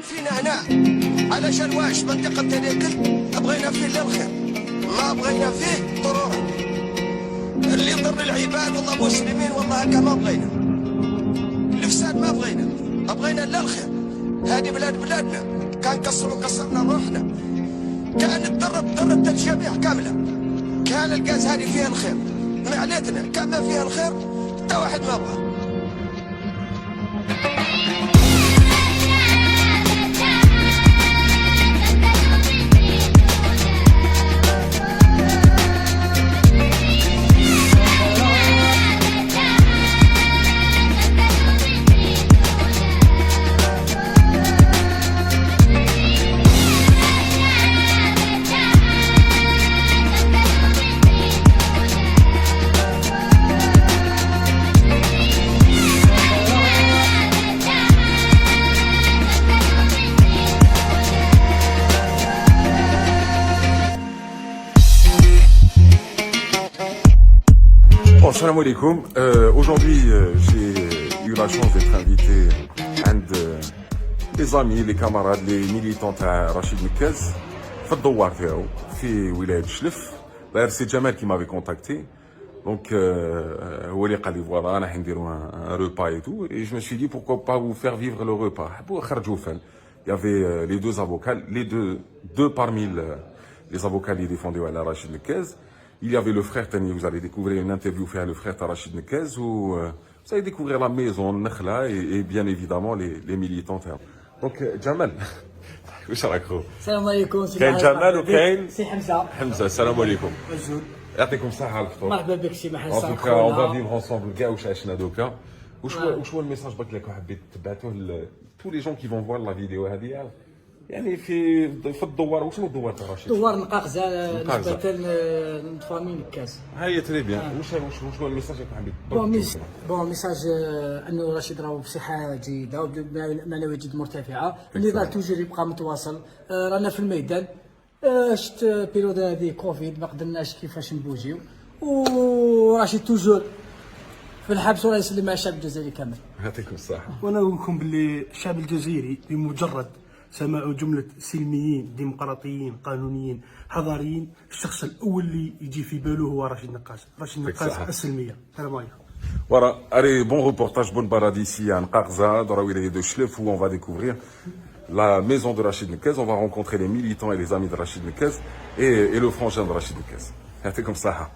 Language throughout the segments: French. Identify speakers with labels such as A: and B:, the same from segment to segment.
A: فينا هنا علشان واش منطقة هذيك بغينا فيه للخير، ما بغينا فيه ضرورة. اللي يضر العباد والله مسلمين والله هكا ما بغينا، الفساد ما بغينا، بغينا لا الخير. هذه بلادنا، كان كسرنا روحنا، كان ضربت الجميع كاملة. كان الغاز هذه فيها الخير، معلتنا كان ما فيها الخير حتى واحد ما بغى.
B: Bon, salam alaikum. Aujourd'hui, j'ai eu la chance d'être invité عند les amis, les camarades, les militants تاع رشيد نكاز في الدوار تاعو في ولاية شلف. D'ailleurs, c'est Jamal qui m'avait contacté. Donc, هو اللي قال لي voilà, راح نديروا un repas et tout. Et je me suis dit pourquoi pas vous faire vivre le repas. حبوا خرجوا فن. Il y avait les deux avocats, les deux parmi les avocats qui défendaient Rachid Nekez. Il y avait le frère Tani, vous allez découvrir une interview faire le frère Rachid Nekez, où vous allez découvrir la maison Nakhla et bien évidemment les militants. Donc Jamal, واش راكم؟
C: السلام عليكم.
B: كاين جمال وكاين
C: سي حمزه.
B: حمزه، السلام عليكم.
C: مجهود.
B: يعطيكم الصحة على الفطور.
C: مرحبا بك سي محسن.
B: En tout cas, on va vivre ensemble كاع واش عشنا دوكا. وش هو الميساج بك لك حبيت تبعثوه tous les gens qui vont voir la vidéo هذه؟ يعني في الدوار، وشنو الدوار تاع رشيد؟
C: دوار نقاقزه نسبة لفامي نكاز.
B: هاي تري بيان. وش هو الميساج اللي حبيت؟
C: بون ميساج انه رشيد راهو بصحه جيده ومعنويه جد مرتفعه، النضال توجور يبقى متواصل. رانا في الميدان، شت بيريود هذه كوفيد ما قدرناش كيفاش نبوجيو، ورشيد توجور في الحبس ولا يسلم مع الشعب الجزائري كامل.
B: يعطيكم الصحه.
D: وانا نقول لكم باللي الشعب الجزائري بمجرد سماع جملة سلميين ديمقراطيين قانونيين حضاريين، الشخص الأول اللي يجي في باله هو رشيد نقاز. رشيد نقاز السلمية. السلام عليكم.
B: Voilà, allez, bon reportage, bonne balade ici à Nkarza, dans la wilaya de Chlef, où on va découvrir la maison de Rachid Nekez. On va rencontrer les militants et les amis de Rachid Nekez et le frangin de Rachid Nekez. C'est comme ça.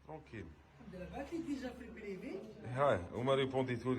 B: Tranquille. Ouais, on m'a répondu tout.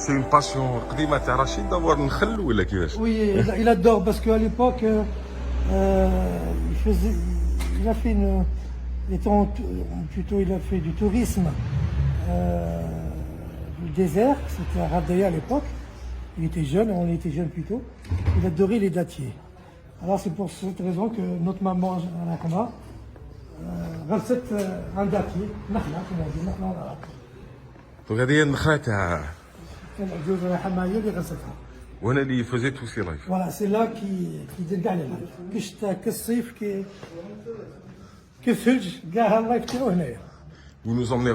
B: C'est une passion قديمة تاع رشيد d'avoir نخل ولا كيفاش؟
D: Oui, il adore parce qu'à l'époque, il a fait il a fait du tourisme du désert. C'était à Rabdaya à l'époque. Il était jeune, on était jeunes plutôt. Il adorait les dattiers. Alors c'est pour cette raison que notre maman
B: دونك هذه هي النخله تاع
C: كان العجوز رايحه معايا اللي غسلتها.
B: وانا اللي فوزيت تو سي لايف.
C: فوالا سي لا كيدير كاع لي لايف كي الشتا كي الصيف كي الثلج كاع اللايف تاعو هنايا.
B: Vous nous emmenez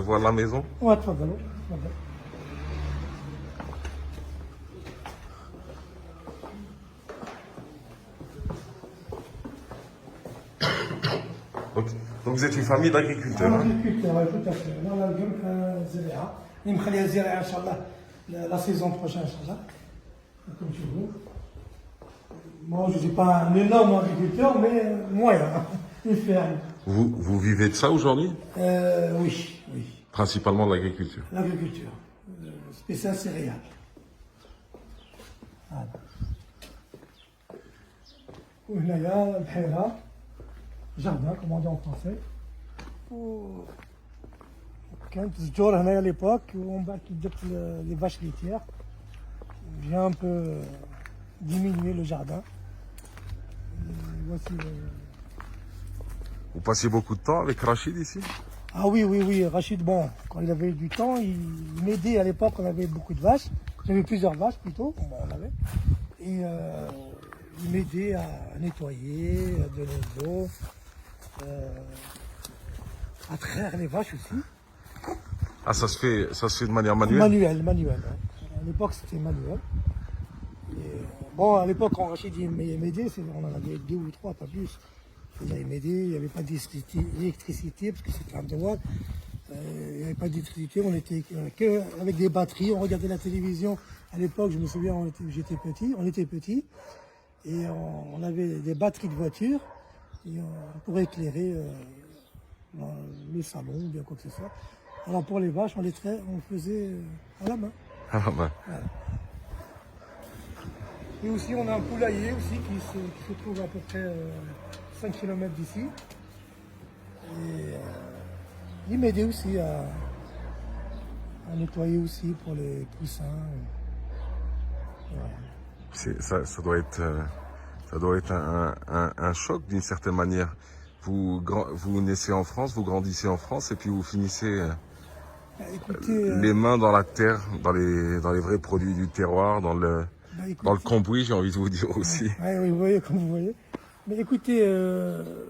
B: voir la maison.
C: تفضلوا تفضل.
B: Donc vous êtes une famille d'agriculteurs. Hein?
C: tout à fait. انا اليوم زريعه اللي مخليها زراعه ان شاء الله لا سيزون بروشان ان شاء الله. Comme tu veux. Moi, je ne suis pas un énorme agriculteur, mais moyen, une ferme.
B: Vous vivez de ça aujourd'hui?
C: Oui, oui.
B: Principalement de l'agriculture.
C: L'agriculture, spécial céréales. Voilà. وهنايا البحيرة جاردان comme on dit en français. كانت الزجور هنايا ليبوك ومن بعد كي درت لي فاش ليتيير j'ai un peu diminué le jardin. Voici
B: Vous passiez beaucoup de temps avec Rachid ici?
C: Ah oui, oui, oui, Rachid, bon, quand il avait du temps, il m'aidait à l'époque, on avait beaucoup de vaches, j'avais plusieurs vaches plutôt, on avait, et il m'aidait à nettoyer, à donner de l'eau, à traire les vaches aussi.
B: Ah, ça se fait de manière manuelle?
C: Manuel. Ouais. À l'époque, c'était manuel. Et, bon, à l'époque, quand Rachid m'aidait, on en avait 2 ou 3, pas plus. Il allait m'aider, il n'y avait pas d'électricité, parce que c'était un droit. Il n'y avait pas d'électricité, on était avec des batteries, on regardait la télévision. À l'époque, je me souviens, on était petits, et on avait des batteries de voiture, et pour éclairer le salon, ou bien quoi que ce soit. Alors pour les vaches, on faisait à la main.
B: Ah, bah.
C: Voilà. Et aussi, on a un poulailler aussi qui se trouve à peu près 5 km d'ici. Et il m'aidait aussi à nettoyer aussi pour les poussins. Voilà.
B: Ça doit être un choc d'une certaine manière. Vous naissez en France, vous grandissez en France et puis vous finissez
C: Écoutez,
B: les mains dans la terre, dans les vrais produits du terroir, dans le cambouis, j'ai envie de vous dire aussi.
C: Oui, vous voyez, comme vous voyez. Mais écoutez,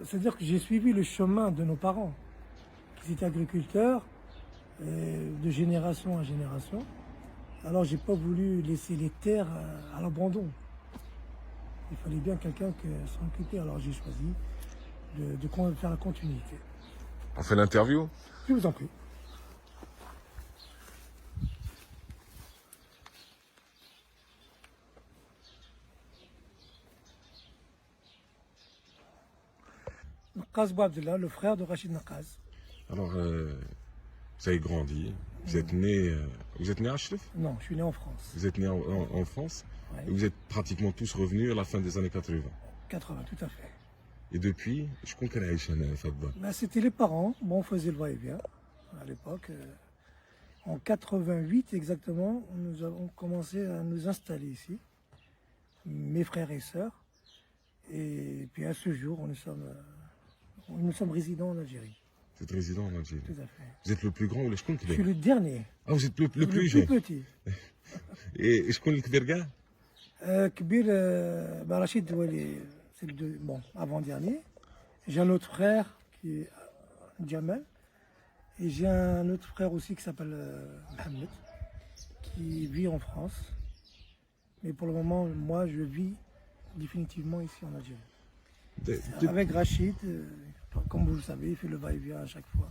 C: c'est-à-dire que j'ai suivi le chemin de nos parents, qui étaient agriculteurs, de génération en génération. Alors j'ai pas voulu laisser les terres à l'abandon. Il fallait bien quelqu'un qui s'en occupait. Alors j'ai choisi de faire la continuité.
B: On fait l'interview?
C: Je vous en prie. Naqaz Bouabdallah, le frère de Rachid Naqaz.
B: Alors, vous avez grandi, vous êtes né à Chlef?
C: Non, je suis né en France.
B: Vous êtes né en France,
C: Ouais.
B: et vous êtes pratiquement tous revenus à la fin des années 80.
C: 80, tout à fait.
B: Et depuis, je crois qu'elle a échoué, Fadba.
C: Ben, c'était les parents. Bon, on faisait le va-et-vient à l'époque. En 88 exactement, nous avons commencé à nous installer ici, mes frères et sœurs. Et puis à ce jour, nous sommes résidents en Algérie.
B: Vous êtes résident en Algérie.
C: Tout à fait.
B: Vous êtes le plus grand ou le shkoun
C: Je suis le dernier.
B: Ah, vous êtes le plus
C: le
B: jeune.
C: plus petit.
B: Et shkoun le kbir ga?
C: Kbir, Rachid, c'est bon, avant-dernier. J'ai un autre frère qui est Jamal. Et j'ai un autre frère aussi qui s'appelle Mohamed, qui vit en France. Mais pour le moment, moi, je vis définitivement ici en Algérie. Avec Rachid, comme vous le savez, il fait le va-et-vient à chaque fois.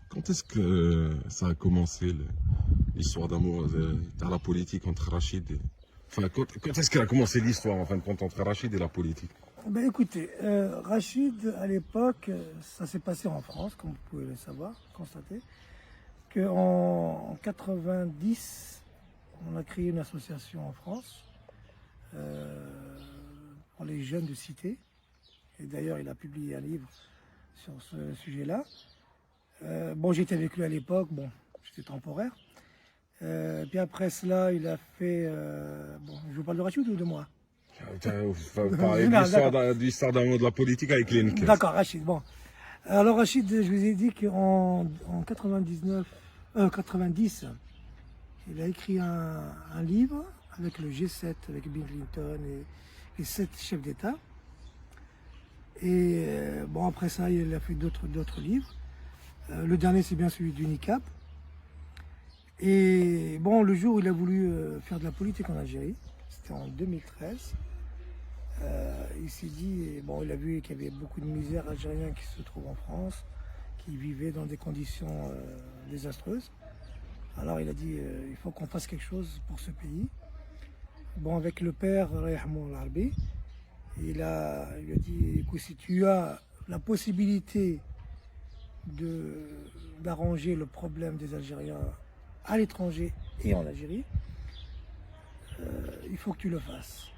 B: Quand est-ce que ça a commencé l'histoire d'amour dans la politique entre Rachid et... Enfin, quand est-ce qu'elle a commencé l'histoire en fin de compte entre Rachid et la politique?
C: Ben écoutez, Rachid, à l'époque, ça s'est passé en France, comme vous pouvez le savoir, constater, qu'en 90, on a créé une association en France pour les jeunes de cité. Et d'ailleurs, il a publié un livre sur ce sujet-là. Bon, j'étais avec lui à l'époque, bon, j'étais temporaire. Puis après cela, il a fait... bon, je vous parle de Rachid ou de moi?
B: Vous parlez de l'histoire d'amour de la politique avec Lenk.
C: D'accord, Rachid, bon.
E: Alors Rachid, je vous ai dit qu'en 90, il a écrit un livre avec le G7, avec Bill Clinton et les 7 chefs d'État. Et bon, après ça, il a fait d'autres livres. Le dernier, c'est bien celui du NICAP. Et bon, le jour où il a voulu faire de la politique en Algérie, c'était en 2013, il s'est dit, bon, il a vu qu'il y avait beaucoup de misères algériens qui se trouvent en France, qui vivaient dans des conditions désastreuses. Alors il a dit, il faut qu'on fasse quelque chose pour ce pays. Bon, avec le père, Rayhamou Larbi, il lui a dit, écoute, si tu as la possibilité d'arranger le problème des Algériens à l'étranger et en Algérie, il faut que tu le fasses.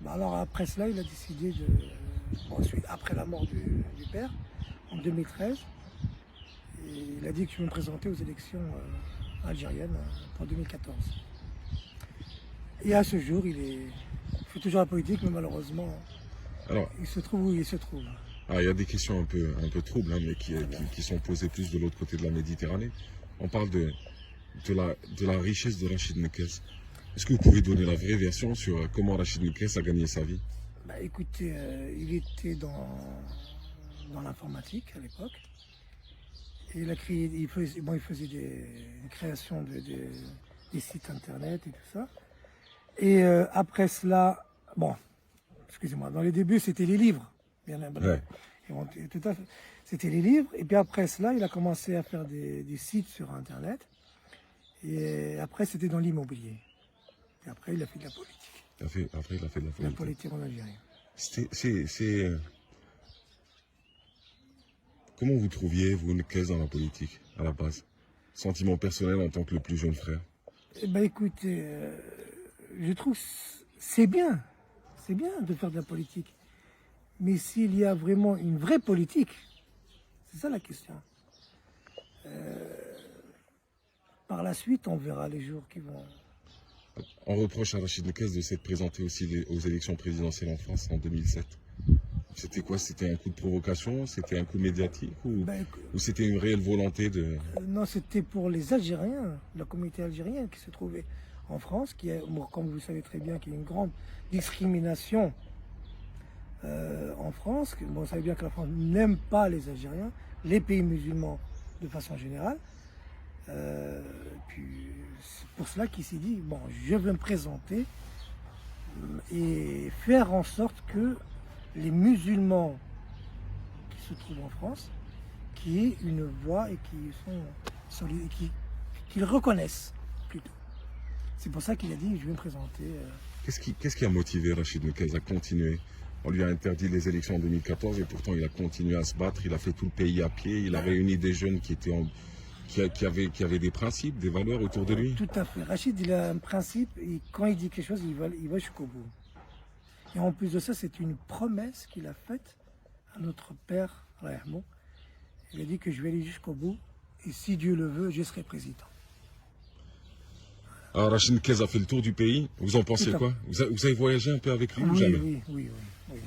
E: Bah alors après cela, il a décidé ensuite, après la mort du père, en 2013, il a dit que je vais me présenter aux élections algériennes pour 2014. Et à ce jour, il fait toujours la politique, mais malheureusement,
B: Alors,
E: il se trouve où il se trouve.
B: il y a des questions un peu troubles, hein, mais qui sont posées plus de l'autre côté de la Méditerranée. On parle de la richesse de Rachid Nekez. Est-ce que vous pouvez donner la vraie version sur comment Rachid Nekez a gagné sa vie?
E: Bah, écoutez, il était dans l'informatique à l'époque. Et il faisait des créations des sites internet et tout ça. Et après cela, bon, excusez-moi, dans les débuts, c'était les livres. Bien,
B: Ouais.
E: tout à fait. C'était les livres. Et puis après cela, il a commencé à faire des sites sur internet. Et après, c'était dans l'immobilier. Et après, il a fait de la politique.
B: Après, il a fait de la
E: La
B: politique.
E: politique en Algérie.
B: Comment vous trouviez, vous, Nekez dans la politique, à la base? Sentiment personnel en tant que le plus jeune frère.
E: Eh ben, écoutez, je trouve c'est bien. C'est bien de faire de la politique. Mais s'il y a vraiment une vraie politique, c'est ça la question. Par la suite, on verra les jours qui vont.
B: On reproche à Rachid Nekez de s'être présenté aussi aux élections présidentielles en France en 2007. C'était quoi? C'était un coup de provocation? C'était un coup médiatique? Ou c'était une réelle volonté de...
E: Non, c'était pour les Algériens, la communauté algérienne qui se trouvait en France, comme vous le savez très bien, qu'il y a une grande discrimination en France. Bon, vous savez bien que la France n'aime pas les Algériens, les pays musulmans de façon générale. Puis c'est pour cela qu'il s'est dit, bon, je vais me présenter et faire en sorte que les musulmans qui se trouvent en France, qui aient une voix et qu'ils reconnaissent plutôt. C'est pour ça qu'il a dit, je vais me présenter.
B: Qu'est-ce qui a motivé Rachid Nekez à continuer? On lui a interdit les élections en 2014 et pourtant il a continué à se battre. Il a fait tout le pays à pied. Il a réuni des jeunes qui avaient des principes, des valeurs autour de lui.
E: Tout à fait. Rachid, il a un principe et quand il dit quelque chose, il va jusqu'au bout. Et en plus de ça, c'est une promesse qu'il a faite à notre père, Rahmou. Il a dit que je vais aller jusqu'au bout et si Dieu le veut, je serai président.
B: Alors Rachid Nekez a fait le tour du pays. Vous en pensez quoi? Vous avez voyagé un peu avec lui ou jamais?
E: Oui.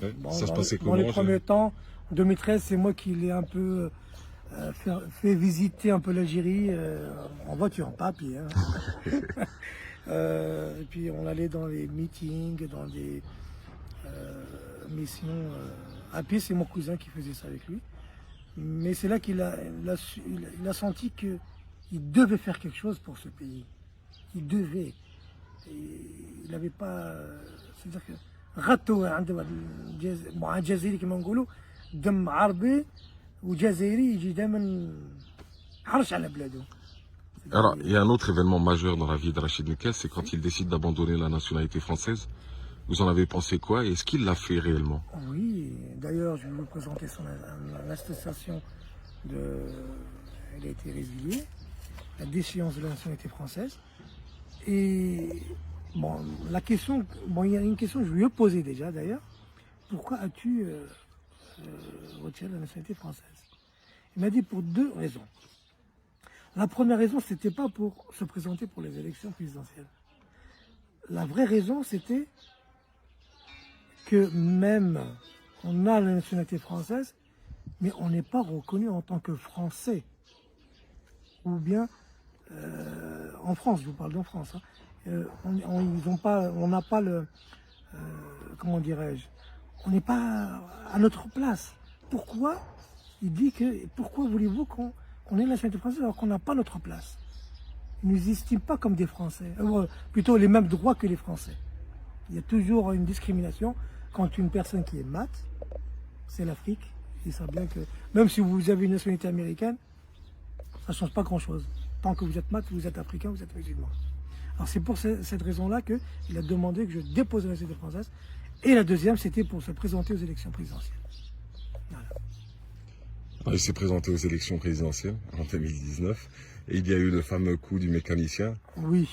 B: Ouais,
E: Bon,
B: ça se passait comment?
E: Dans les premiers temps, en 2013, c'est moi qui l'ai un peu fait visiter un peu l'Algérie en voiture, pas à pied. Hein. Et puis on allait dans les meetings, dans des missions à pied. C'est mon cousin qui faisait ça avec lui. Mais c'est là qu'il a senti qu'il devait faire quelque chose pour ce pays. Il devait. Il n'avait pas. C'est-à-dire que غطوا عنده مع الجزائري كما نقولوا دم عربي وجزائري يجي دائما حرش على بلاده.
B: Alors, il y a un autre événement majeur dans la vie de Rachid Nekez, c'est quand il décide d'abandonner la nationalité française. Vous en avez pensé quoi? Est-ce qu'il l'a fait réellement?
E: Oui, d'ailleurs, je vais vous présenter l'attestation elle a été résiliée, la déchéance de la nationalité française. Et bon, il y a une question que je lui ai posée déjà d'ailleurs. Pourquoi as-tu retiré la nationalité française? Il m'a dit pour 2 raisons. La première raison, c'était pas pour se présenter pour les élections présidentielles. La vraie raison, c'était que même on a la nationalité française, mais on n'est pas reconnu en tant que Français. Ou bien, en France, je vous parle de France, hein, on n'a pas le, comment dirais-je, on n'est pas à notre place. Pourquoi? Il dit que, pourquoi voulez-vous qu'on ait la nationalité française alors qu'on n'a pas notre place? Ils ne nous estiment pas comme des Français, plutôt les mêmes droits que les Français. Il y a toujours une discrimination quand une personne qui est mate, c'est l'Afrique. Ils savent bien que même si vous avez une nationalité américaine, ça ne change pas grand-chose. Tant que vous êtes mate, vous êtes africain, vous êtes musulman. Alors c'est pour cette raison-là qu'il a demandé que je dépose la nationalité française. Et la deuxième, c'était pour se présenter aux élections présidentielles. Voilà.
B: Il s'est présenté aux élections présidentielles en 2019 et il y a eu le fameux coup du mécanicien.
E: Oui.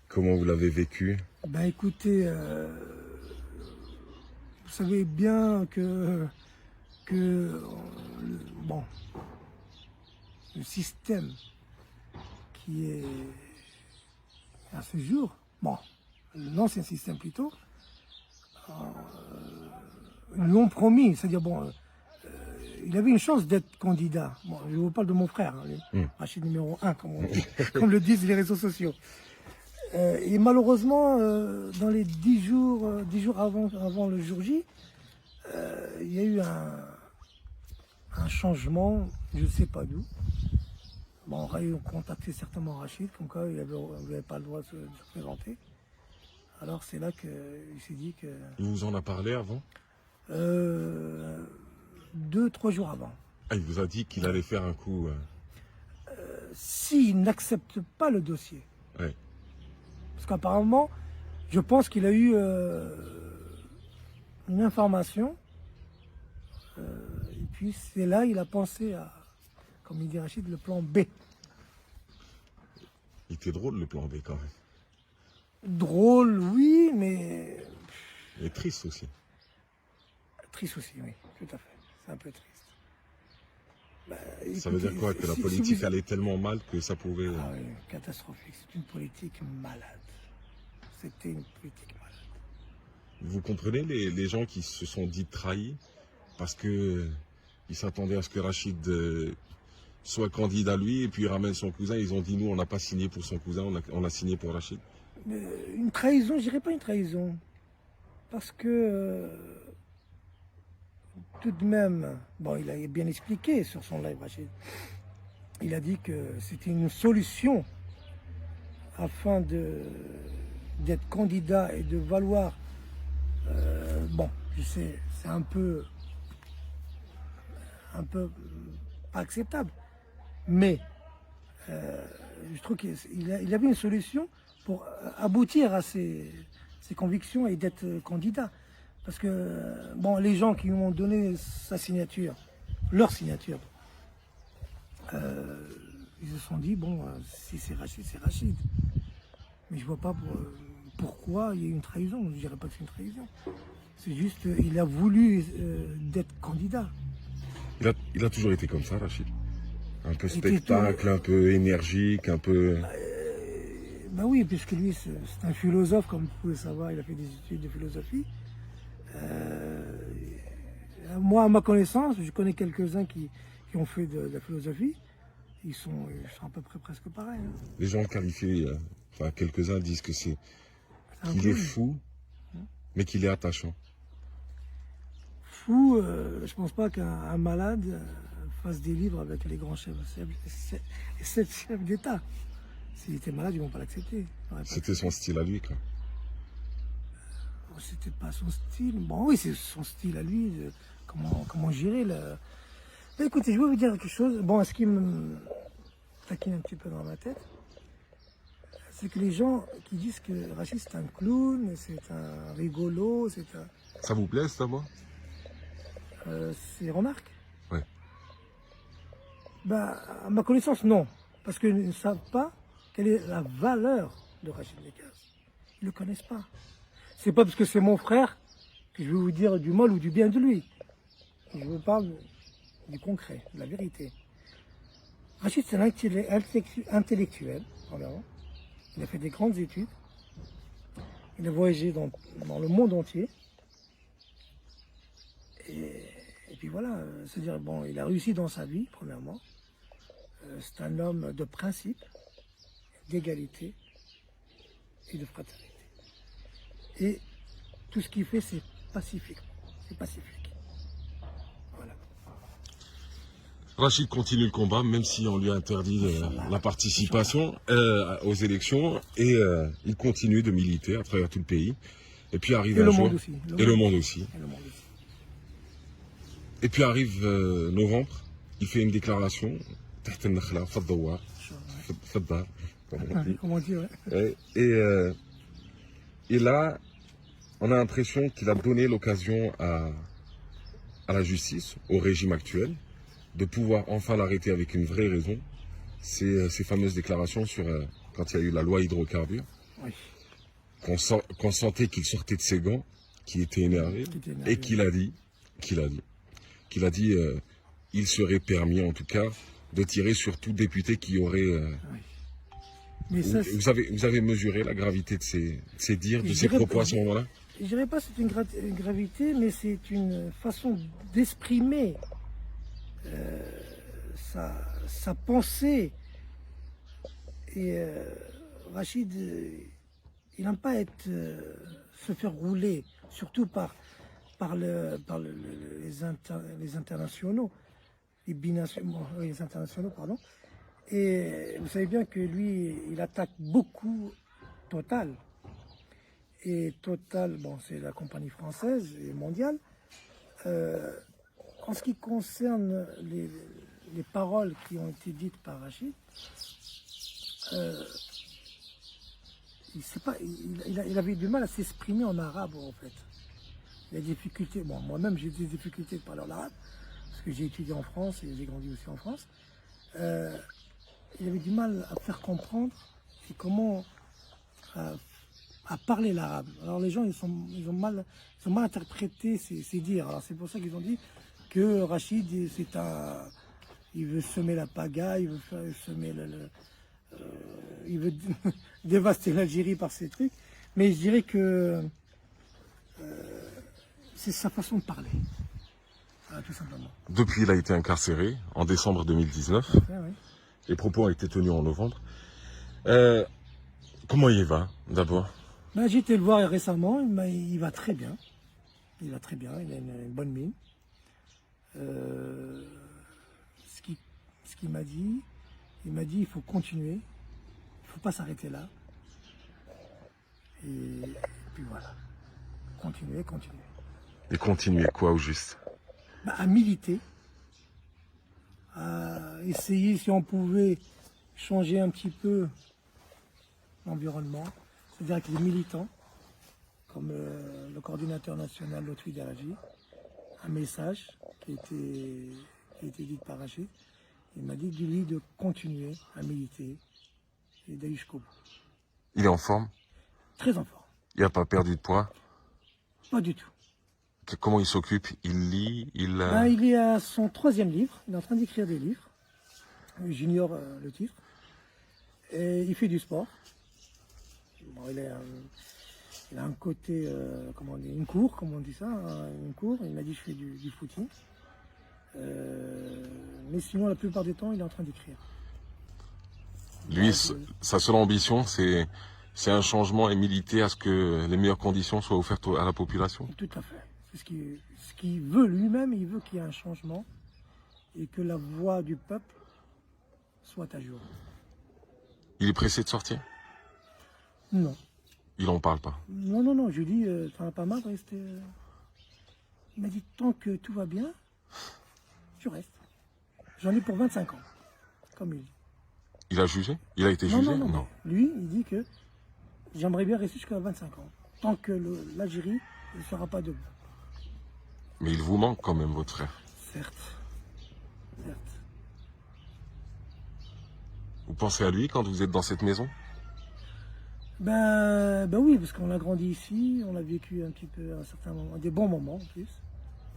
B: Comment vous l'avez vécu?
E: Ben écoutez, vous savez bien bon, le système qui est à ce jour, bon, l'ancien système plutôt, l'ont promis, c'est-à-dire bon, il avait une chance d'être candidat. Bon, je vous parle de mon frère, hein, Rachid numéro 1, comme on dit, comme le disent les réseaux sociaux. Et malheureusement, dans les 10 jours avant le jour J, il y a eu un changement, je ne sais pas d'où. Bon, on a contacté certainement Rachid, comme quoi il n'avait pas le droit de se présenter. Alors c'est là qu'il s'est dit que...
B: Il vous en a parlé avant?
E: 2-3 jours avant.
B: Ah, il vous a dit qu'il allait faire un coup...
E: S'il n'accepte pas le dossier.
B: Ouais.
E: Parce qu'apparemment, je pense qu'il a eu une information. Et puis c'est là il a pensé à, comme il dit Rachid, le plan B.
B: Il était drôle le plan B quand même.
E: Drôle, oui, mais...
B: Et triste aussi.
E: Triste aussi, oui, tout à fait. C'est un peu triste. Bah,
B: Ça veut dire quoi? Que la politique allait tellement mal que ça pouvait...
E: Ah oui, catastrophique. C'est une politique malade. C'était une politique malade.
B: Vous comprenez les gens qui se sont dit trahis parce que ils s'attendaient à ce que Rachid soit candidat lui et puis il ramène son cousin. Ils ont dit nous on n'a pas signé pour son cousin, on a signé pour Rachid.
E: Une trahison, je dirais pas une trahison. Parce que tout de même, bon, il a bien expliqué sur son live, Rachid. Il a dit que c'était une solution afin d'être candidat et de valoir. Bon, je sais, c'est un peu pas acceptable, mais je trouve qu'il avait une solution pour aboutir à ses convictions et d'être candidat. Parce que, bon, les gens qui lui ont donné sa signature, leur signature, ils se sont dit, bon, si c'est Rachid, c'est Rachid. Mais je vois pas pourquoi il y a eu une trahison. Je dirais pas que c'est une trahison. C'est juste, il a voulu d'être candidat.
B: Il a toujours été comme ça, Rachid. Un peu spectacle, un peu énergique, un peu...
E: Ben oui, puisque lui, c'est un philosophe, comme vous pouvez savoir, il a fait des études de philosophie. Moi, à ma connaissance, je connais quelques-uns qui ont fait de la philosophie. Ils sont à peu près presque pareils. Hein.
B: Les gens qualifient, enfin quelques-uns disent que qu'il est fou, mais qu'il est attachant.
E: Fou, je pense pas qu'un malade fasse des livres avec les grands chefs, les 7 chefs d'État. S'il était malade, ils vont pas l'accepter.
B: C'était son style à lui, quoi.
E: C'était pas son style. Bon, oui, c'est son style à lui. Comment gérer le... Mais écoutez, je vais vous dire quelque chose. Bon, ce qui me taquine un petit peu dans ma tête, c'est que les gens qui disent que Rachid c'est un clown, c'est un rigolo, c'est un...
B: Ça vous plaît, ça, moi?
E: C'est remarque.
B: Ouais.
E: Ben, à ma connaissance, non. Parce qu'ils ne savent pas quelle est la valeur de Rachid Nekaz. Ils ne le connaissent pas. C'est pas parce que c'est mon frère que je vais vous dire du mal ou du bien de lui. Je vous parle du concret, de la vérité. Rachid, c'est un intellectuel, premièrement. Il a fait des grandes études. Il a voyagé dans le monde entier. Et puis voilà, c'est-à-dire, bon, il a réussi dans sa vie, premièrement. C'est un homme de principe, d'égalité et de fraternité. Et tout ce qu'il fait, c'est pacifique. C'est pacifique. Voilà.
B: Rachid continue le combat, même si on lui a interdit la participation aux élections, et il continue de militer à travers tout le pays. Et puis arrive
E: Et
B: un
E: le
B: jour,
E: monde aussi.
B: et le monde aussi.
E: Et le monde aussi.
B: Et puis arrive novembre, il fait une déclaration, تحت النخلة في الدوار في الدار, comme on dit.
E: Comment dire, ouais.
B: Et là, on a l'impression qu'il a donné l'occasion à la justice, au régime actuel, de pouvoir enfin l'arrêter avec une vraie raison. C'est ces fameuses déclarations sur quand il y a eu la loi hydrocarbures,
E: Oui.
B: qu'on sentait qu'il sortait de ses gants, qu'il était énervé, et qu'il a dit, il serait permis en tout cas de tirer sur tout député qui aurait.
E: Mais ça,
B: Vous avez mesuré la gravité de ces dires, de
E: Je
B: ces
E: dirais
B: propos
E: pas-
B: à ce moment-là?
E: je dirais pas que c'est une gravité, mais c'est une façon d'exprimer sa pensée. Et Rachid, il n'aime pas se faire rouler, surtout par les internationaux, les internationaux, pardon. Et vous savez bien que lui, il attaque beaucoup Total. Et Total, bon, c'est la compagnie française et mondiale. En ce qui concerne les paroles qui ont été dites par Rachid, il avait du mal à s'exprimer en arabe, en fait. Il a des difficultés. Bon, moi-même, j'ai des difficultés de parler en arabe, parce que j'ai étudié en France et j'ai grandi aussi en France. Il avait du mal à faire comprendre et comment à parler l'arabe. Alors les gens, ils ont mal interprété ces dires. Alors c'est pour ça qu'ils ont dit que Rachid, il veut semer la pagaille, il veut semer il veut dévaster l'Algérie par ces trucs. Mais je dirais que c'est sa façon de parler. Voilà, tout simplement.
B: Depuis, il a été incarcéré en décembre 2019.
E: Ouais, ouais.
B: Les propos ont été tenus en novembre. Comment il va, d'abord?
E: Ben, j'ai été le voir récemment, il va très bien. Il va très bien, il a une bonne mine. Ce qu'il m'a dit, il faut continuer, il ne faut pas s'arrêter là. Et puis voilà, continuer.
B: Et continuer quoi, au juste?
E: Ben, à militer, à essayer si on pouvait changer un petit peu l'environnement, c'est-à-dire avec les militants, comme le coordinateur national Lotfi Daraji, un message qui a été dit par Rachid. Il m'a dit lui de continuer à militer et d'aller jusqu'au bout.
B: Il est en forme?
E: Très en forme.
B: Il n'a pas perdu de poids?
E: Pas du tout.
B: Comment il s'occupe? Il lit?
E: Ben, il est à son 3e livre, il est en train d'écrire des livres. J'ignore le titre. Et il fait du sport. Bon, il a un côté, comment on dit, une cour, comme on dit ça, une cour. Il m'a dit je fais du footing. Mais sinon, la plupart du temps, il est en train d'écrire.
B: Lui, sa seule ambition, c'est un changement et militer à ce que les meilleures conditions soient offertes à la population.
E: Tout à fait. C'est ce qu'il veut lui-même. Il veut qu'il y ait un changement et que la voix du peuple soit à jour.
B: Il est pressé de sortir?
E: Non.
B: Il n'en parle pas.
E: Non. Je lui dis, t'en as pas marre de rester. Il m'a dit, tant que tout va bien, tu restes. J'en ai pour 25 ans, comme il dit.
B: Il a jugé? Il a été jugé?
E: Non. Lui, il dit que j'aimerais bien rester jusqu'à 25 ans. Tant que l'Algérie ne sera pas debout.
B: Mais il vous manque quand même, votre frère.
E: Certes.
B: Vous pensez à lui quand vous êtes dans cette maison?
E: Ben oui, parce qu'on a grandi ici, on a vécu un petit peu un certain moment, des bons moments en plus.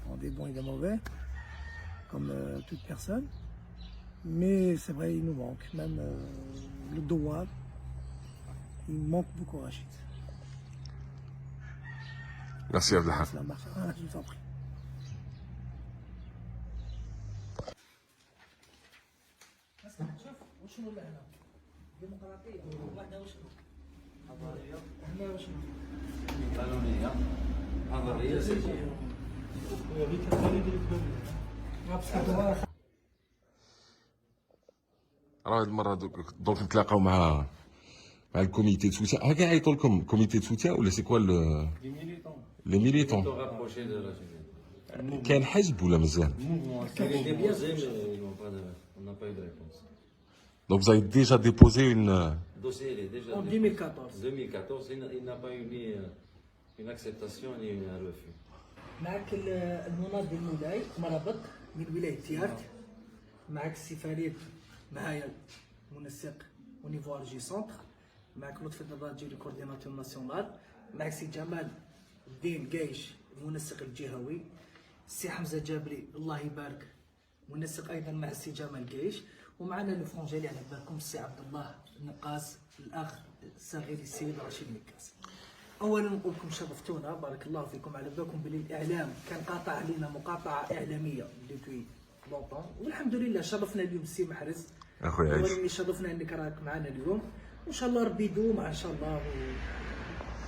E: Bon, des bons et des mauvais, comme toute personne. Mais c'est vrai, il nous manque. Même le Doha, il manque beaucoup Rachid.
B: Merci Abdelhaf.
E: Je vous en prie.
C: شوف وشنو اللي هنا ديمقراطيه وبعدها وشنو حضاريه هنا وشنو
F: قانونية حضارية سياسية.
B: راه هاد المره دوك نتلاقاو مع الكوميتي دو سوتيان. ها كيعيطوا لكم كوميتي دو سوتيان ولا سي كوا لي ميليتون؟
F: rapproché de Rachid.
B: كاين حزب ولا مازال؟
F: Il est déposé, mais ils n'ont pas on n'a pas eu de réponse.
B: Donc vous avez déjà déposé une.
F: Le dossier il est déjà
C: En
F: déposé.
C: 2014
F: 2014, il n'a pas eu ni une acceptation ni un refus.
C: معك المناضل مولاي مرابط من ولايه تيارت، معك السي فريد معايا منسق ونيفوار جي سونتر، معك لطفي الدراجي الكورديناتور ناسيونال، معك سي جمال الدين قايش المنسق الجهوي، السي حمزه جابري الله يبارك منسق ايضا مع السي جمال قايش، ومعنا لو فرونجالي على بالكم السي عبد الله النقاس الاخ الصغير السيد رشيد نكاس. اولا نقول لكم شرفتونا بارك الله فيكم، على بالكم بلي الاعلام كان قاطع علينا مقاطعه اعلاميه ديبوي لونطون، والحمد لله شرفنا اليوم السي محرز
B: اخويا عيش.
C: اللي شرفنا انك راك معنا اليوم، وان شاء الله ربي يدوم ان شاء الله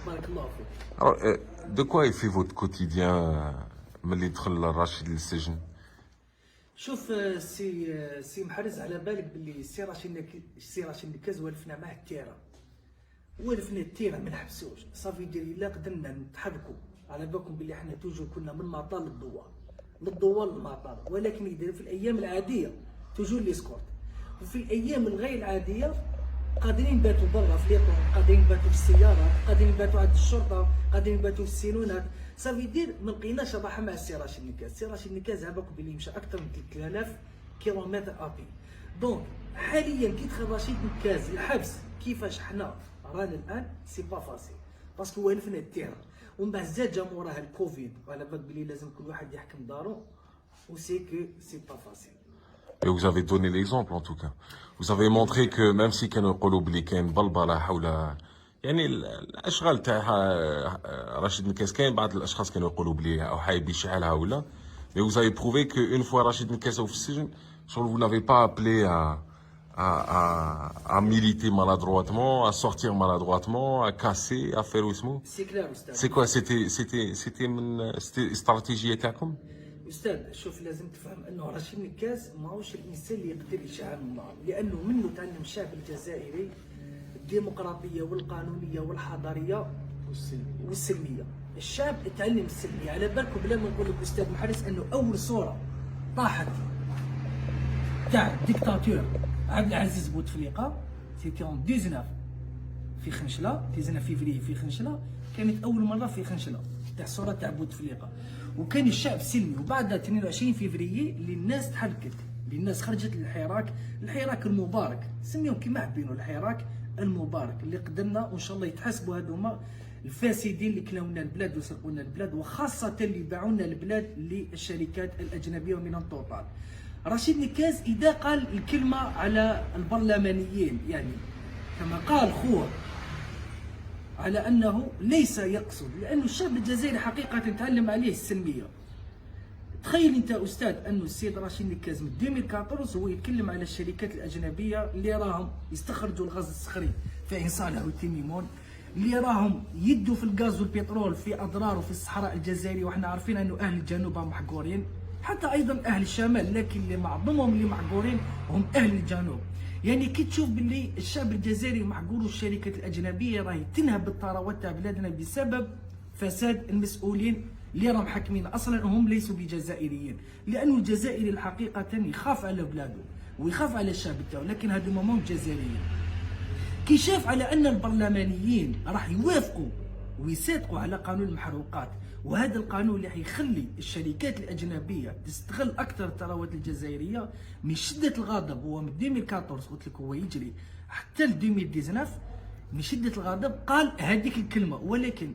C: بارك الله فيك.
B: Alors, de quoi il fait votre quotidien ملي دخل رشيد للسجن؟
C: شوف سي محرز، على بالك باللي السي رشيد نكاز والفنا معاه التيره، والفنا التيره ما نحبسوش صافي دير الا قدرنا نتحركوا، على بالكم باللي حنا توجور كنا من مطار للدوار للمطار، ولكن يدير في الايام العاديه توجور لي سكورت، وفي الايام الغير العاديه قادرين نباتوا برا في ليطون، قادرين نباتوا في السيارات، قادرين نباتوا عند الشرطه، قادرين نباتوا في السينونات، صافي دير ما لقيناش راحه مع السي رشيد نكاز. السي رشيد نكاز عباكم باللي مشى اكثر من 3000 كيلومتر ابي. دونك حاليا كي دخل رشيد نكاز الحبس كيفاش حنا رانا الان سي با فاسيل، باسكو والفنا التيرا، ومن بعد زاد جا موراها الكوفيد، وعلى بالك بلي لازم كل واحد يحكم دارو، وسي كو سي با فاسيل.
B: Et vous avez donné l'exemple en tout cas. Vous avez montré que même si كانوا يقولوا بلي كاين بلبله حول يعني الاشغال تاع رشيد نكاس، كاين بعض الاشخاص كانوا يقولوا بلي او حايب يشعلها ولا، mais vous avez prouvé que une fois رشيد نكاس في السجن vous n'avez pas appelé à militer maladroitement, à sortir maladroitement, à casser, à faire اسمه.
C: سي كلار استاذ.
B: C'est quoi c'était من استراتيجيه تاعكم؟
C: استاذ شوف لازم تفهم انه رشيد نكاز ماهوش الانسان اللي يقدر يشعل النار، لانه منه تعلم الشعب الجزائري الديمقراطيه والقانونيه والحضاريه والسلميه. الشعب تعلم السلميه، على بالكم بلا ما نقول لك استاذ محرز انه اول صوره طاحت تاع ديكتاتور عبد العزيز بوتفليقه سيتي اون 19 في خنشله، 19 فيفري في خنشله، كانت اول مره في خنشله تاع الصوره تاع بوتفليقه، وكان الشعب سلمي. وبعد 22 فيفري اللي الناس تحركت، اللي الناس خرجت للحراك المبارك، سميهم كيما حابينوا الحراك المبارك، اللي قدرنا وان شاء الله يتحاسبوا هذوما الفاسدين اللي كلاونا البلاد وسرقونا البلاد، وخاصه اللي باعونا البلاد للشركات الاجنبيه ومن التوطال. رشيد نكاز اذا قال الكلمه على البرلمانيين، يعني كما قال خوه على انه ليس يقصد، لانه الشعب الجزائري حقيقه تعلم عليه السلميه. تخيل انت استاذ انه السيد رشيد نكاز من 2014 هو يتكلم على الشركات الاجنبيه اللي راهم يستخرجوا الغاز الصخري في عين صالح وتيميمون، اللي راهم يدوا في الغاز والبترول في اضرار وفي الصحراء الجزائريه، وحنا عارفين انه اهل الجنوب هم محقورين، حتى ايضا اهل الشمال، لكن اللي معظمهم اللي محقورين هم اهل الجنوب. يعني كي تشوف باللي الشعب الجزائري محقور والشركات الاجنبيه راهي تنهب بالثروات تاع بلادنا بسبب فساد المسؤولين اللي راهم حاكمين، اصلا هم ليسوا بجزائريين، لانه الجزائري الحقيقه يخاف على بلاده ويخاف على الشعب تاعو، لكن هذوما ماهم جزائريين. كي شاف على ان البرلمانيين راح يوافقوا ويصادقوا على قانون المحروقات، وهذا القانون اللي حيخلي الشركات الاجنبيه تستغل اكثر الثروات الجزائريه، من شده الغضب هو من 2014 قلت لك هو يجري حتى ل 2019، من شده الغضب قال هذيك الكلمه. ولكن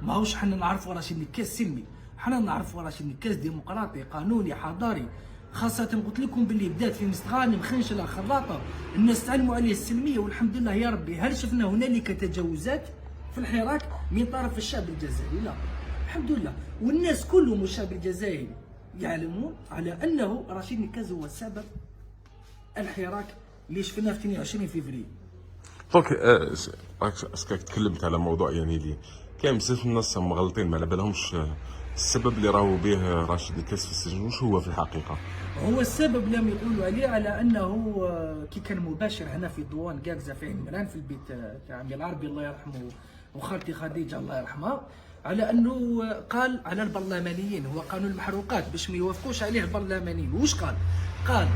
C: ماهوش حنا نعرفوا رشيد نكاز سلمي، حنا نعرفوا رشيد نكاز ديمقراطي قانوني حضاري، خاصة قلت لكم باللي بدات في مستغانم خنشلة خراطة الناس تعلموا عليه السلمية، والحمد لله يا ربي. هل شفنا هنالك تجاوزات في الحراك من طرف الشعب الجزائري؟ لا الحمد لله، والناس كلهم الشعب الجزائري يعلمون على انه رشيد نكاز هو السبب الحراك اللي شفناه في 22 فبراير.
B: دونك اسكك تكلمت على موضوع يعني اللي كاين بزاف الناس مغلطين ما على بالهمش السبب اللي راهو به راشد نكاس في السجن وش هو في الحقيقه؟
C: هو السبب لم يقولوا عليه على انه كي كان مباشر هنا في دوان قاكزه في عين مران في البيت تاع عمي العربي الله يرحمه وخالتي خديجه الله يرحمها، على انه قال على البرلمانيين، هو قانون المحروقات باش ما يوافقوش عليه البرلمانيين. وش قال؟ قال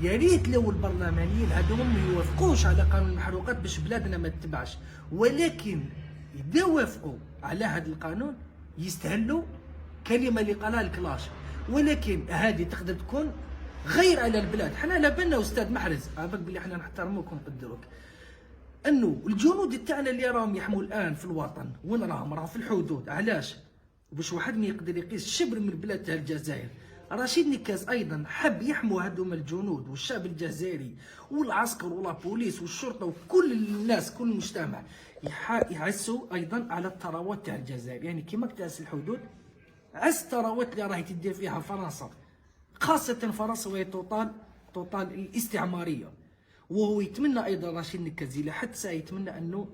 C: يا ريت لو البرلمانيين هذوما ما يوافقوش على قانون المحروقات باش بلادنا ما تتبعش، ولكن اذا وافقوا على هذا القانون يستهلوا كلمه اللي قالها الكلاش، ولكن هذه تقدر تكون غير على البلاد. حنا على بالنا استاذ محرز عافاك باللي حنا نحترموك ونقدروك، انه الجنود تاعنا اللي راهم يحموا الان في الوطن وين راهم في الحدود. علاش؟ باش واحد ما يقدر يقيس شبر من البلاد تاع الجزائر. رشيد نكاس ايضا حب يحموا هذوما الجنود والشعب الجزائري والعسكر والبوليس والشرطه وكل الناس كل المجتمع يحسوا ايضا على الثروات تاع الجزائر. يعني كيما كتاس الحدود عز الثروات اللي راهي تدير فيها فرنسا، خاصه فرنسا وهي توطال الاستعماريه. وهو يتمنى ايضا رشيد نكاس الى حد ساعه يتمنى انه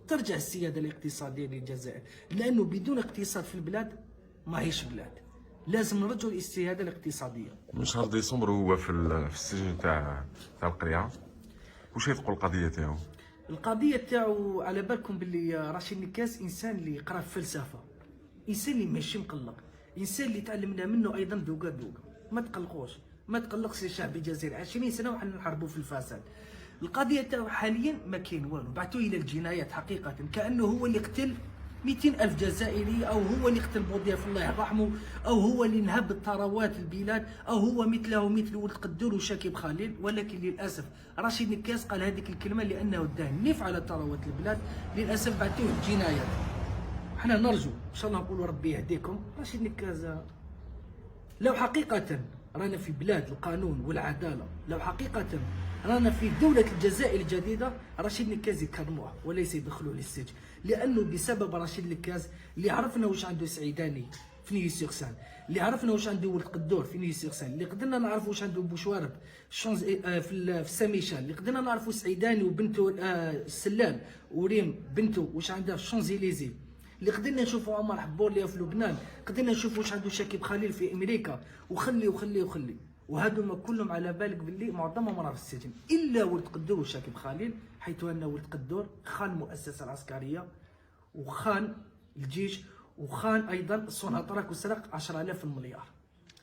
C: ترجع السياده الاقتصاديه للجزائر، لانه بدون اقتصاد في البلاد ما هيش بلاد. لازم نرجعوا للسياده الاقتصاديه.
B: من شهر ديسمبر هو في السجن تاع القريعه. وش تقول القضيه تاعو؟
C: القضيه تاعو على بالكم باللي رشيد نكاس انسان اللي يقرا في فلسفه، انسان اللي ماشي مقلق، انسان اللي تعلمنا منه ايضا دوقا دوقا. ما تقلقوش، ما تقلقش الشعب الجزائري، 20 سنه وحنا نحاربوا في الفساد. القضيه تاعو حاليا ما كاين والو، بعثوه الى الجنايات حقيقه كانه هو اللي قتل 200,000 جزائري، او هو اللي قتل بوضياف الله يرحمه، او هو اللي نهب الثروات البلاد، او هو مثله مثل ولد قدور وشاكيب خليل. ولكن للاسف رشيد نكاس قال هذيك الكلمه لانه داه نف على ثروات البلاد. للاسف بعثوه الجنايات. حنا نرجو ان شاء الله نقولوا ربي يهديكم. رشيد نكاس لو حقيقه رانا في بلاد القانون والعداله، لو حقيقه رانا في دولة الجزائر الجديدة، رشيد نكاز يكرموه وليس يدخلوه للسجن. لأنه بسبب رشيد نكاز اللي عرفنا واش عنده سعيداني في نيو سيغسان، اللي عرفنا واش عنده ولد قدور في نيو سيغسان، اللي قدرنا نعرفوا واش عنده بوشوارب في ساميشان، اللي قدرنا نعرفوا سعيداني وبنته السلال وريم بنته واش عندها في شانزيليزي، اللي قدرنا نشوفوا عمر حبور في لبنان، قدرنا نشوفوا واش عنده شاكيب خليل في امريكا، وخلي وهذوما كلهم على بالك باللي معظمهم راه في السجن الا ولد قدور وشاكيب خليل، حيث ان ولد قدور خان المؤسسه العسكريه وخان الجيش وخان ايضا السنطرك وسرق 10,000 مليار.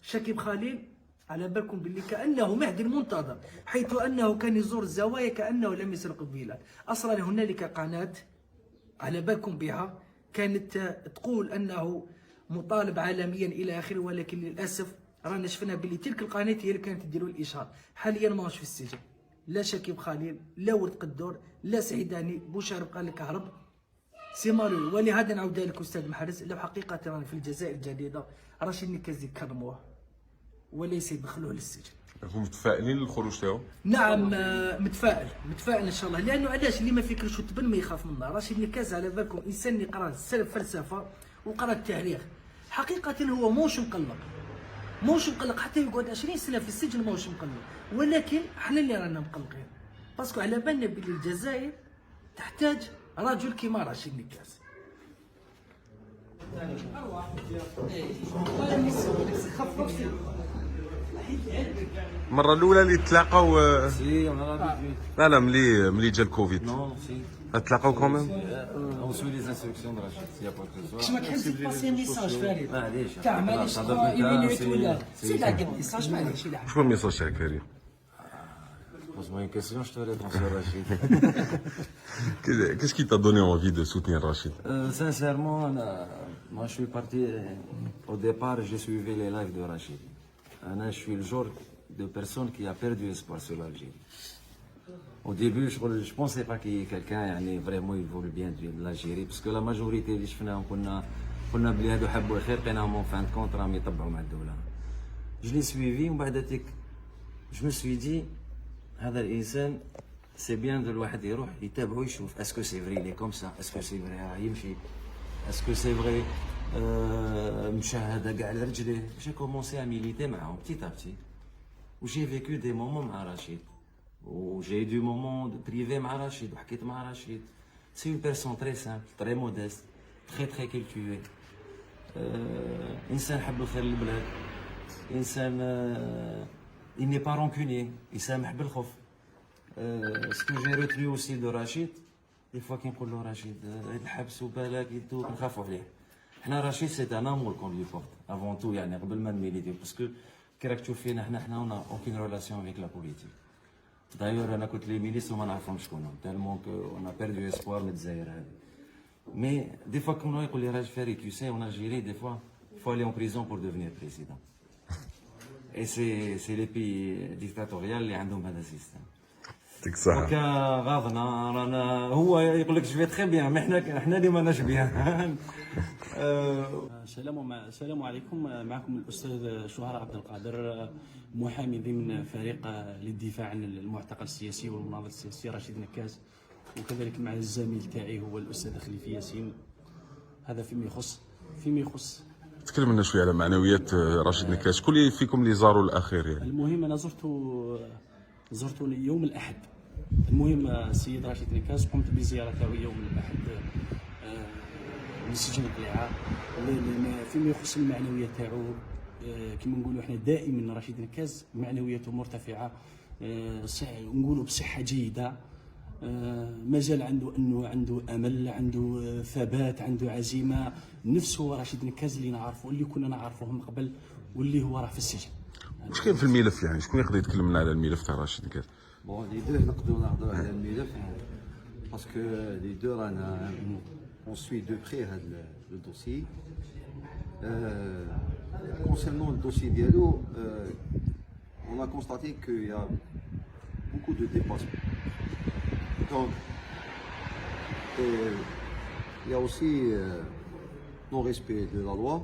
C: شاكيب خليل على بالكم باللي كانه مهدي المنتظر، حيث انه كان يزور الزوايا كانه لم يسرق البلاد. اصلا هنالك قناه على بالكم بها كانت تقول انه مطالب عالميا الى اخره، ولكن للاسف رانا شفنا بلي تلك القناه هي اللي كانت تديروا الاشهار. حاليا ماهوش في السجن لا شاكيب خليل لا ولد قدور لا سعيداني. بوشارب قال لك هرب سيمارو. ولهذا نعاود لك استاذ محرز، لو حقيقه رانا في الجزائر الجديده رشيد نكاز يكرموه وليس يدخلوه للسجن.
B: هم متفائلين للخروج تاعو؟
C: نعم متفائل ان شاء الله. لانه علاش اللي ما فكرش وتبن ما يخاف منه. رشيد نكاز على بالكم انسان اللي قرا الفلسفه وقرا التاريخ. حقيقه هو موش مقلق حتى يقعد 20 سنه في السجن موش مقلق، ولكن احنا اللي رانا مقلقين باسكو على بالنا بلي الجزائر تحتاج رجل كيما رشيد نكاس.
B: المره الاولى اللي تلاقاو
F: Si, on a l'habitude.
B: لا ملي جا الكوفيد
F: Non, si.
B: تلاقاو كوميم؟
F: On suit les instructions de Rachid, s'il y a quoi que ce soit.
C: كش ما تحب تباسي ميساج فريد
F: معليش.
C: تاع معليش يمينويت ولا سي لا قد ميساج معليش لا.
B: شو الميساج تاعك فريد؟
F: Pose-moi une question, je te réponds sur Rachid.
B: Qu'est-ce qui t'a donné envie de soutenir Rachid?
F: Sincèrement, moi je suis parti. Au départ, j'ai suivi les lives de Rachid. Je suis le genre de personne qui a perdu espoir sur l'Algérie. Au début, je ne pensais pas qu'il y ait quelqu'un vraiment il vaut le bien de l'Algérie, parce que la majorité اللي شفناهم قلنا بلي هادو حبوا الخير لقيناهم en fin de compte راهم يطبعوا مع الدولة. Je l'ai suivi ومن بعد تيك je me suis dit هذا الإنسان سي بيان دو الواحد يروح يتابعو يشوف اسكو سي فري لي كوم سا، اسكو سي فري راه يمشي، اسكو سي فري مشى هذا كاع على رجليه. جي كومونسي ا ميليتي معاهم بتي ا بتي. وجي فيكو دي مومون مع رشيد وجي دو مومون بريفي مع رشيد وحكيت مع رشيد. سي اون بيرسون تري سامبل تري موديست تري تري كولتوي، انسان حب الخير للبلاد، انسان il n'est pas rancunier، يسامح بالخوف. سكو جي روتري اوسي دو رشيد دي فوا كي نقول له رشيد الحبس وبالك يدوك نخافوا عليه. حنا رشيد سي ان امور كون لي بورت افون تو، يعني قبل ما نميليتي باسكو كي راك تشوف فينا حنا اون اوكين ريلاسيون افيك لا بوليتيك. دايور انا كنت لي ميليس وما نعرفهم شكونهم تالمون كو اون بيردو اسبوار من الجزائر هذه. مي دي فوا كون يقول لي راجل فري تو سي اون الجيري دي فوا فو الي اون بريزون بور ديفينير بريزيدون. اي سي لي بي ديكتاتوريال اللي عندهم هذا السيستم.
B: يعطيك الصحة.
F: دوكا غاضنا رانا هو يقول لك جو تري بيان، مي حنا اللي ماناش بيان.
G: السلام عليكم. معكم الأستاذ شهر عبد القادر، محامي ضمن فريق للدفاع عن المعتقل السياسي والمناضل السياسي رشيد نكاس، وكذلك مع الزميل تاعي هو الأستاذ خليفي ياسين. هذا فيما يخص
B: تكلم لنا شويه على معنويات رشيد نكاس. شكون اللي فيكم اللي زاروا الاخير يعني؟
G: المهم أنا زرت يوم الأحد. المهم السيد رشيد نكاس قمت بزيارته يوم الأحد لسجن القلعه. فيما يخص المعنويه تاعو كما نقولوا احنا دائما رشيد نكاس معنوياته مرتفعه، نقولوا بصحه جيده، مازال عنده امل، عنده ثبات، عنده عزيمه. نفس هو رشيد نكاس اللي نعرفه، اللي كنا نعرفه من قبل، واللي هو راه في السجن.
B: واش كاين في الملف يعني؟ شكون يقدر يتكلم لنا على الملف تاع رشيد نكاس؟
F: بون لي دو نقدروا نهضروا على الملف باسكو لي دو رانا on suit de près le dossier. Concernant le dossier Diallo, on a constaté qu'il y a beaucoup de dépassements. Donc, il y a aussi non-respect de la loi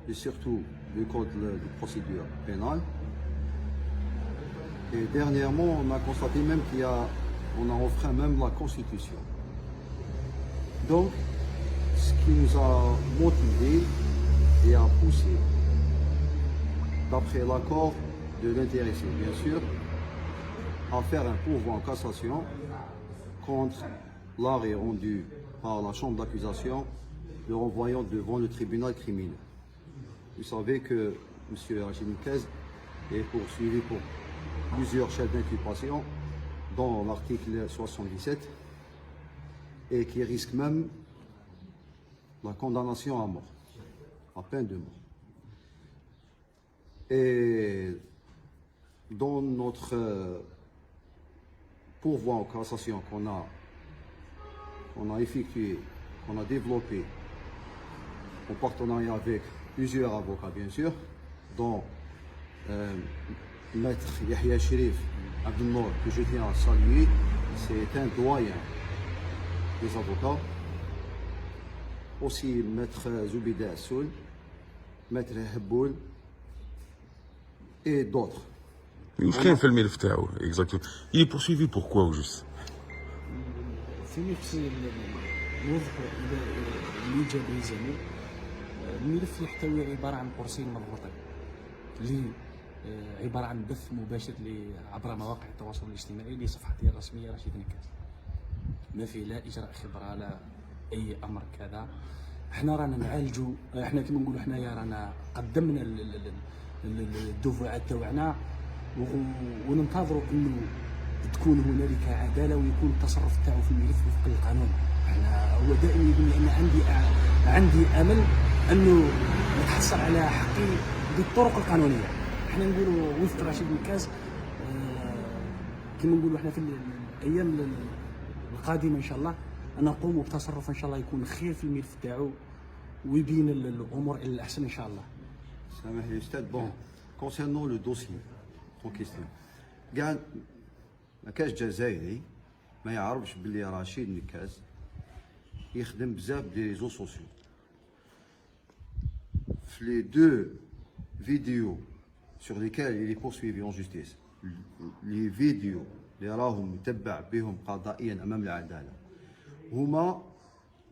F: et surtout du code de procédure pénale. Et dernièrement, on a constaté même qu'on a enfreint même la Constitution. Donc, ce qui nous a motivé et a poussé, d'après l'accord de l'intéressé, bien sûr, à faire un pourvoi en cassation contre l'arrêt rendu par la chambre d'accusation le renvoyant devant le tribunal criminel. Vous savez que M. Rachid Nkaez est poursuivi pour plusieurs chefs d'inculpation, dans l'article 77, et qui risque même la condamnation à mort, à peine de mort. Et dans notre pourvoi en cassation qu'on a effectué, qu'on a développé en partenariat avec plusieurs avocats, bien sûr, dont Maître Yahya Chérif Abdelnour, que je tiens à saluer, c'est un doyen des avocats. Aussi Maître Zoubida Assoul, Maître Haboul et d'autres.
B: واش كاين في الملف تاعو اكزاكتومون؟ il est poursuivi pourquoi au juste؟
G: فيما يخص الوظف الإيجابي الزميل، الملف يحتوي عبارة عن قرصين مضغوطين اللي عبارة عن بث مباشر عبر مواقع التواصل الاجتماعي لصفحته الرسمية رشيد نكاس. ما في لا إجراء خبرة لا أي أمر كذا. احنا رانا نعالجوا، احنا كما نقولوا حنايا رانا قدمنا الدفعات تاعنا وننتظروا انه تكون هنالك عداله ويكون التصرف تاعو في الملف وفق القانون. احنا هو دائما يقول لي ان عندي امل انه نتحصل على حقي بالطرق القانونيه. احنا نقولوا وفق رشيد نكاس كما نقولوا احنا في الايام القادمه ان شاء الله نقوم بتصرف ان شاء الله يكون خير في الملف تاعو ويبين الامور الى الاحسن ان شاء الله.
F: سامحني استاذ. بون concernant le dossier en question, كاع ما كاش جزائري ما يعرفش باللي رشيد نكاس يخدم بزاف دي ريزو سوسيو. في لي دو فيديو sur lesquels il est poursuivi en justice, les فيديو اللي راهم متبع بهم قضائيا امام العداله هما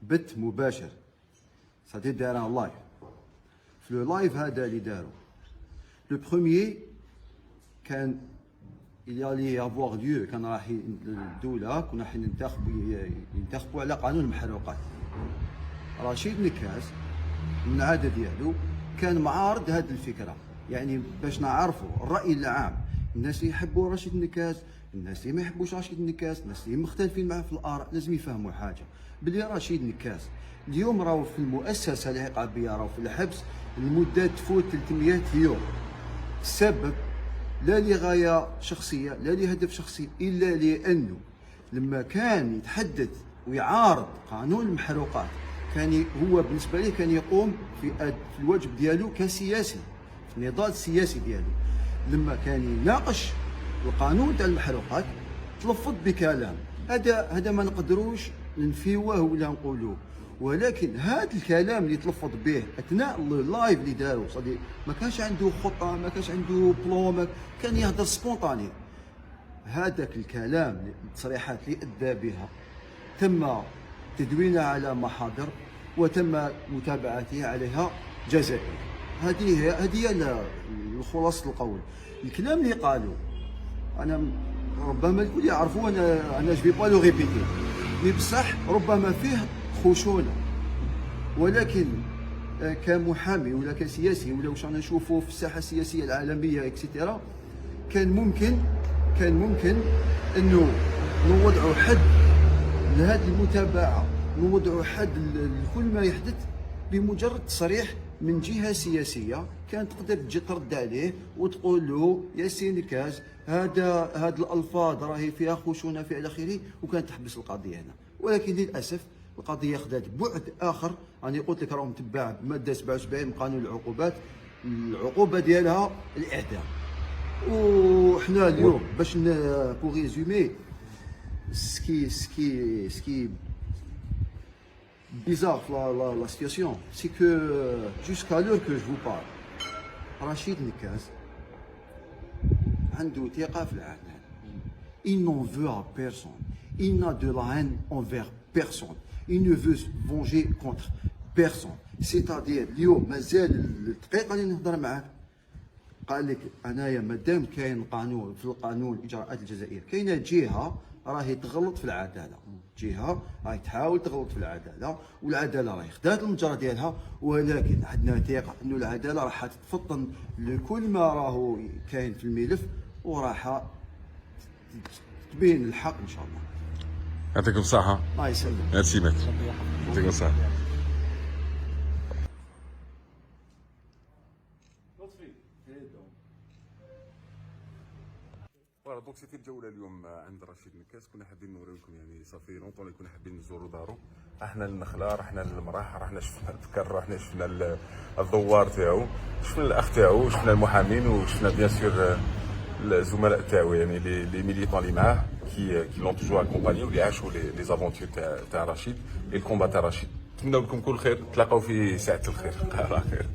F: بث مباشر، سادي دار ان لايف. في لو لايف هذا اللي داروا لو بروميي
H: كان il y avoir lieu كان راح الدوله كنا راح ينتخبوا على قانون المحروقات. رشيد نكاس من العاده ديالو كان معارض هذه الفكره، يعني باش نعرفوا الراي العام، الناس اللي يحبوا رشيد نكاس، الناس اللي ما يحبوش رشيد نكاس، الناس اللي مختلفين معاه في الاراء، لازم يفهموا حاجه بلي رشيد نكاس اليوم راهو في المؤسسه العقابيه، راهو في الحبس المده تفوت 300 يوم. السبب لا لغايه شخصيه لا لهدف شخصي، الا لانه لما كان يتحدث ويعارض قانون المحروقات كان هو بالنسبه ليه كان يقوم في الواجب ديالو كسياسي، في النضال السياسي ديالو. لما كان يناقش القانون تاع المحروقات تلفظ بكلام هذا ما نقدروش ننفيوه ولا نقولوه، ولكن هذا الكلام اللي تلفظ به اثناء اللايف اللي داروا صديق ما كانش عنده خطه، ما كانش عنده بلون، كان يهضر سبونطاني. هذاك الكلام التصريحات اللي ادى بها تم تدوينها على محاضر وتم متابعته عليها جزائر. هذه هي الخلاصه القول. الكلام اللي قالوا انا ربما الكل يعرفوا، انا جو با لو ريبيتي، مي بصح ربما فيه خشونه، ولكن كمحامي ولا كسياسي ولا واش رانا نشوفوا في الساحه السياسيه العالميه اكسيتيرا، كان ممكن انه نوضعوا حد لهذه المتابعه، نوضعوا حد لكل ما يحدث بمجرد تصريح من جهه سياسيه كانت تقدر تجي ترد عليه وتقول له يا سي نكاس هذا الالفاظ راهي فيها خشونه في الى اخره، وكانت تحبس القضيه هنا. ولكن للاسف القضيه خذت بعد اخر. انا قلت لك راهو متبع بماده 77 من قانون العقوبات، العقوبه ديالها الاعدام. وحنا اليوم باش بوغ ريزومي سكي bizarre la situation, c'est que jusqu'à l'heure que je vous parle, Rachid Nekaz عنده ثقة في العدالة. Il n'en veut à personne. Il n'a de la haine envers personne. Il ne veut se venger contre personne. C'est-à-dire اليوم مازال الدقيقة اللي نهضر معاك قال لك انايا مادام كاين قانون في القانون الاجراءات الجزائريه كاينه جهه راهي تغلط في العداله، جهه راهي تحاول تغلط في العداله، والعداله راهي خدات المجرى ديالها، ولكن عندنا ثقه انه العداله راح تتفطن لكل ما راهو كاين في الملف وراح تبين الحق ان شاء الله.
B: يعطيكم الصحه.
H: الله يسلمك.
B: ميرسي مات. يعطيكم الصحه. فوالا دونك سيتي الجوله اليوم عند رشيد نكاس. كنا حابين نوريو لكم يعني صافي لونطون اللي كنا حابين نزوروا دارو. رحنا للنخله، رحنا للمراح، رحنا شفنا البكر، رحنا شفنا الدوار تاعو، شفنا الاخ تاعو، شفنا المحامين، وشفنا بيان سور الزملاء تاعو يعني لي ميليتون اللي معاه كي لون توجور اكومباني واللي عاشوا لي زافونتور تاع رشيد، الكومبا تاع رشيد. نتمنى لكم كل خير، تلاقاو في ساعه الخير. على خير.